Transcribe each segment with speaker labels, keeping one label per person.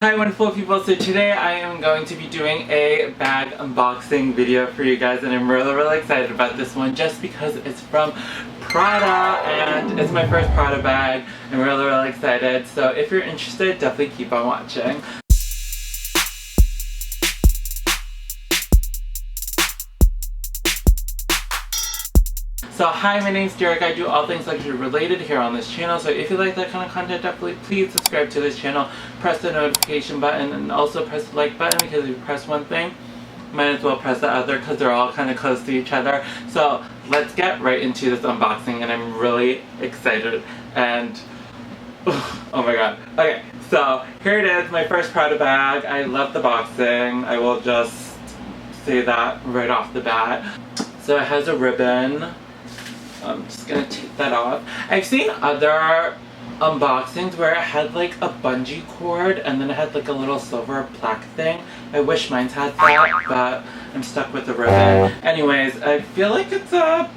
Speaker 1: Hi wonderful people, so today I am going to be doing a bag unboxing video for you guys, and I'm really excited about this one just because it's from Prada and it's my first Prada bag. I'm really excited, so if you're interested, definitely keep on watching. So hi, my name's Derek. I do all things luxury related here on this channel, so if you like that kind of content, definitely please subscribe to this channel, press the notification button, and also press the like button, because if you press one thing, might as well press the other because they're all kind of close to each other. So let's get right into this unboxing, and I'm really excited and oh my god. Okay, so here it is, my first Prada bag. I love the boxing. I will just say that right off the bat. So it has a ribbon. I'm just gonna take that off. I've seen other unboxings where it had like a bungee cord and then it had like a little silver plaque thing. I wish mine's had that, but I'm stuck with the ribbon. Anyways, I feel like it's a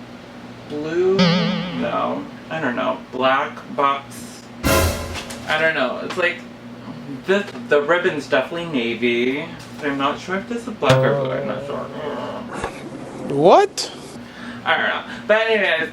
Speaker 1: blue, no, I don't know, black box. I don't know, it's like, the ribbon's definitely navy. I'm not sure if this is black or blue, I'm not sure.
Speaker 2: What?
Speaker 1: I don't know. But anyways,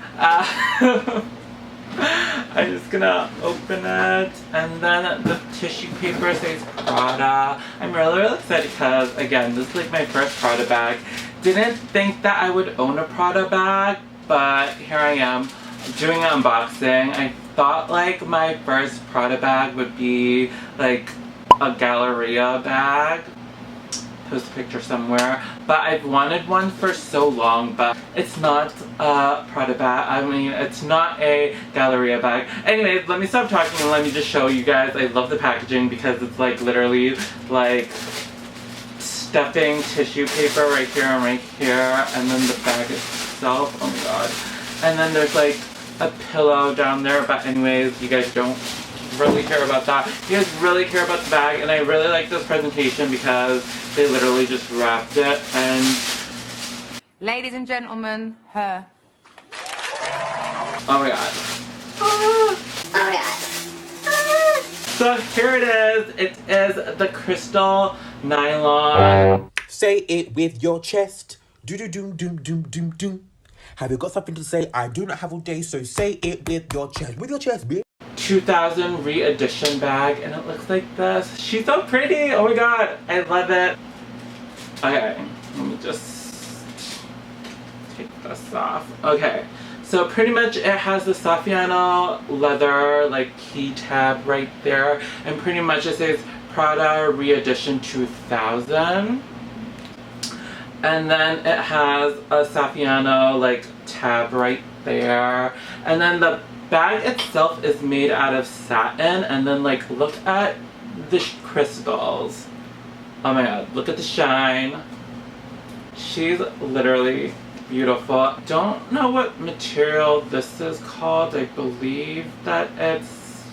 Speaker 1: I'm just gonna open it, and then the tissue paper says Prada. I'm really excited because, again, this is like my first Prada bag. Didn't think that I would own a Prada bag, but here I am doing an unboxing. I thought like my first Prada bag would be like a Galleria bag. Post a picture somewhere, but I've wanted one for so long, but it's not a Prada bag. I mean, it's not a Galleria bag. Anyways, let me stop talking and let me just show you guys. I love the packaging because it's like literally like stuffing tissue paper right here and right here, and then the bag itself, oh my god. And then there's like a pillow down there, but anyways, you guys don't really care about that. You guys really care about the bag, and I really like this presentation because they literally just wrapped it. And
Speaker 3: ladies and gentlemen, her.
Speaker 1: oh my god. Oh my god. So here it is. It is the crystal nylon.
Speaker 2: Say it with your chest. Do. Have you got something to say? I do not have all day, so say it with your chest. With your chest, bitch.
Speaker 1: 2000 re-edition bag, and it looks like this. She's so pretty. Oh my god, I love it. Okay, let me just take this off. Okay, so pretty much it has the Saffiano leather like key tab right there, and pretty much it says Prada re-edition 2000. And then it has a Saffiano like tab right there, and then the bag itself is made out of satin, and then like look at the crystals. Oh my god, look at the shine. She's literally beautiful. Don't know what material this is called. I believe that it's,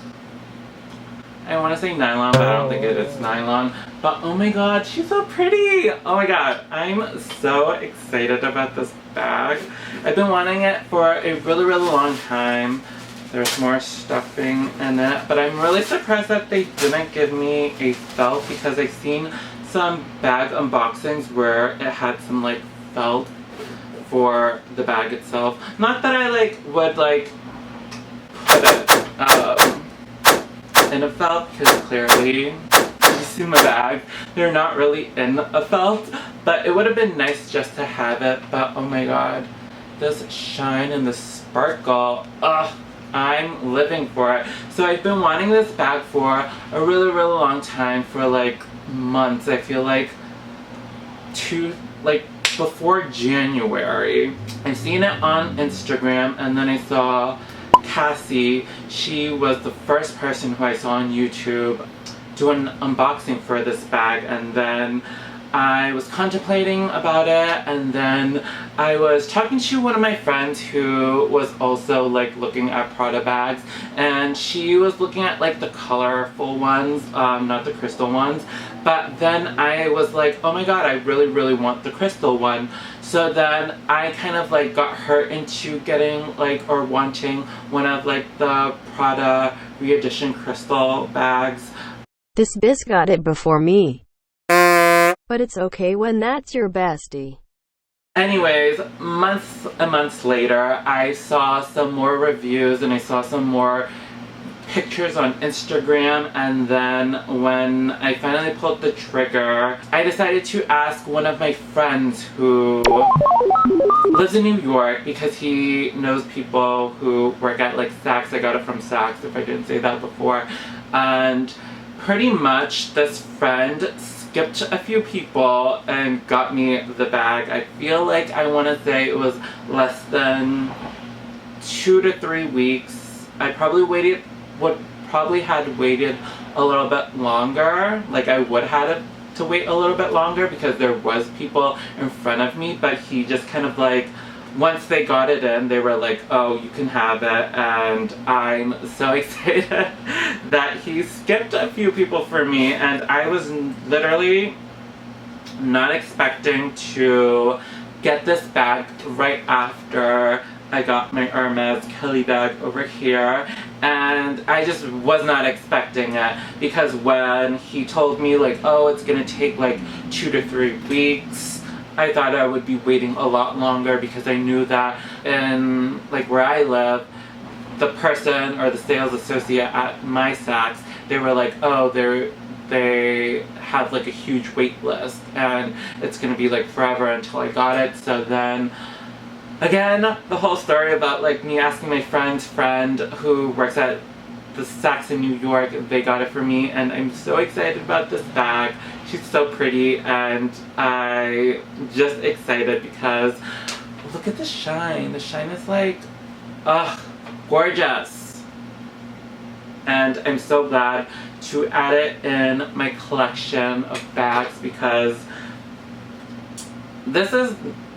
Speaker 1: I want to say nylon, but I don't think it is nylon. But oh my god, she's so pretty! Oh my god, I'm so excited about this bag. I've been wanting it for a really long time. There's more stuffing in it, but I'm really surprised that they didn't give me a felt, because I've seen some bag unboxings where it had some like felt for the bag itself. Not that I like would like put it in a felt, because clearly you see my bag, they're not really in a felt, but it would have been nice just to have it. But oh my god, this shine and this sparkle, ugh, I'm living for it. So I've been wanting this bag for a really long time, for like months. I feel like before January. I've seen it on Instagram, and then I saw Cassie. She was the first person who I saw on YouTube do an unboxing for this bag, and then I was contemplating about it, and then I was talking to one of my friends who was also like looking at Prada bags, and she was looking at like the colorful ones, not the crystal ones. But then I was like, oh my god, I really want the crystal one. So then I kind of like got her into getting like, or wanting one of like the Prada re-edition crystal bags.
Speaker 4: This bis got it before me. But it's okay when that's your bestie.
Speaker 1: Anyways, months and months later, I saw some more reviews and I saw some more pictures on Instagram, and then when I finally pulled the trigger, I decided to ask one of my friends who lives in New York because he knows people who work at like Saks. I got it from Saks, if I didn't say that before. And pretty much this friend skipped a few people and got me the bag. I feel like I want to say it was less than 2 to 3 weeks. I would probably had waited a little bit longer. Like I would have to wait a little bit longer because there was people in front of me, but he just kind of like, once they got it in, they were like, oh, you can have it, and I'm so excited that he skipped a few people for me, and I was literally not expecting to get this bag right after I got my Hermes Kelly bag over here, and I just was not expecting it because when he told me like, oh, it's gonna take like 2 to 3 weeks, I thought I would be waiting a lot longer because I knew that in like where I live, the person or the sales associate at my Saks, they were like, oh, they have like a huge wait list and it's gonna be like forever until I got it. So then again, the whole story about like me asking my friend's friend who works at the Saks in New York, they got it for me, and I'm so excited about this bag. She's so pretty, and I just excited because look at the shine. The shine is like, ugh, gorgeous. And I'm so glad to add it in my collection of bags because this is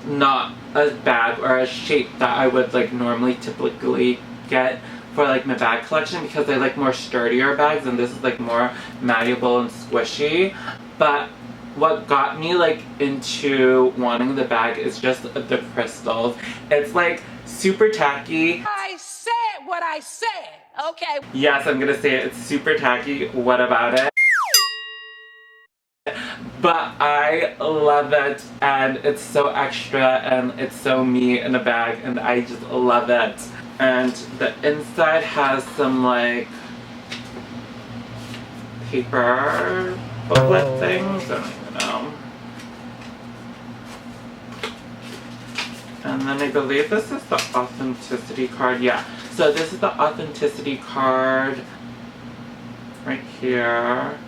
Speaker 1: not a bag or a shape that I would like normally typically get for like my bag collection because I like more sturdier bags, and this is like more malleable and squishy. But what got me like into wanting the bag is just the crystals. It's like super tacky.
Speaker 5: I said what I said, okay?
Speaker 1: Yes, I'm gonna say it. It's super tacky. What about it? But I love it, and it's so extra, and it's so me in a bag, and I just love it. And the inside has some like paper booklet things, I don't even know. And then I believe this is the authenticity card. Yeah, so this is the authenticity card right here.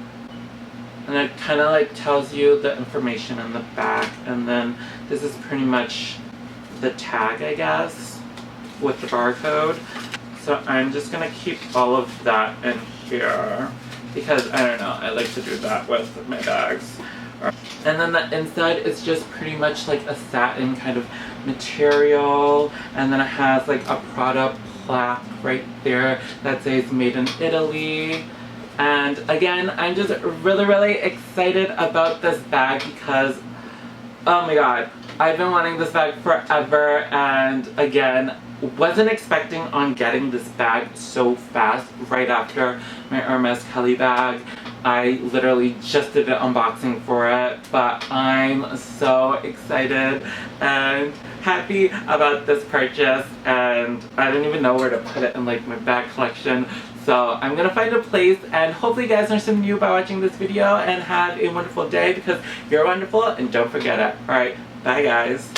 Speaker 1: And it kind of like tells you the information in the back, and then this is pretty much the tag, I guess, with the barcode. So I'm just gonna keep all of that in here because I don't know, I like to do that with my bags. And then the inside is just pretty much like a satin kind of material, and then it has like a Prada plaque right there that says made in Italy. And again, I'm just really excited about this bag because, oh my god, I've been wanting this bag forever, and again, wasn't expecting on getting this bag so fast right after my Hermes Kelly bag. I literally just did an unboxing for it, but I'm so excited and happy about this purchase, and I don't even know where to put it in like my bag collection. So I'm gonna find a place, and hopefully you guys learned something new by watching this video and have a wonderful day because you're wonderful, and don't forget it. Alright, bye guys.